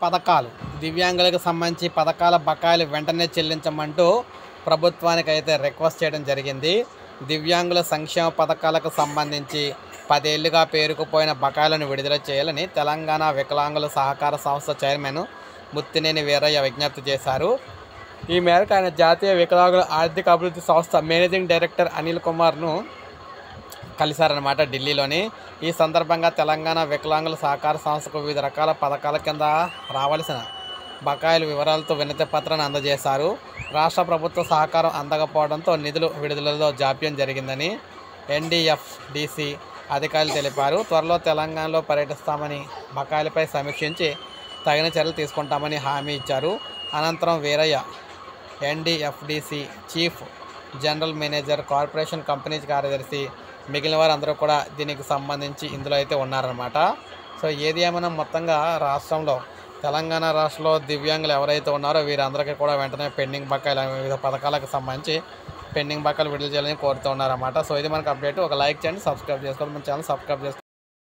పథకాలు దివ్యాంగులకు సంబంధించి పథకాల బకాయిలు వెంటనే చెల్లించమంటూ ప్రభుత్వానికి అయితే రిక్వెస్ట్ చేయడం జరిగింది. దివ్యాంగుల సంక్షేమ పథకాలకు సంబంధించి 10 ఏళ్లుగా పేరుకుపోయిన బకాయిలను విడుదల చేయాలని తెలంగాణ వికలాంగుల సహకార సంస్థ చైర్మన్ ముత్తినేని వీరయ్య విజ్ఞప్తి చేశారు. ఈ మేరకు ఆయన జాతీయ వికలాంగుల ఆర్థిక అభివృద్ధి సంస్థ మేనేజింగ్ డైరెక్టర్ అనిల్ కుమార్ను కలిశారన్నమాట ఢిల్లీలోని. ఈ సందర్భంగా తెలంగాణ వికలాంగుల సహకార సంస్థకు వివిధ రకాల పథకాల కింద రావాల్సిన బకాయిల వివరాలతో వినతి పత్రాన్ని అందజేశారు. రాష్ట్ర ప్రభుత్వ సహకారం అందకపోవడంతో నిధులు విడుదలలో జాప్యం జరిగిందని ఎన్డీఎఫ్డీసీ అధికారులు తెలిపారు. త్వరలో తెలంగాణలో పర్యటిస్తామని, బకాయిలపై సమీక్షించి తగిన చర్యలు తీసుకుంటామని హామీ ఇచ్చారు. అనంతరం Veeraiah NDFDC chief general manager, corporation companies కార్యదర్శి, మిగిలిన వారు అందరూ కూడా దీనికి సంబంధించి ఇందులో అయితే ఉన్నారన్నమాట. సో ఏది ఏమైనా మొత్తంగా రాష్ట్రంలో తెలంగాణ రాష్ట్రంలో దివ్యాంగులు ఎవరైతే ఉన్నారో వీరందరికీ కూడా వెంటనే పెండింగ్ బకాయిలు వివిధ పథకాలకు సంబంధించి పెండింగ్ బకాయిలు విడుదల చేయాలని కోరుతూ ఉన్నారన్నమాట. సో ఇది మనకు అప్డేట్. ఒక లైక్ చేయండి, సబ్స్క్రైబ్ చేసుకోండి, మన ఛానల్ సబ్స్క్రైబ్ చేసుకోండి.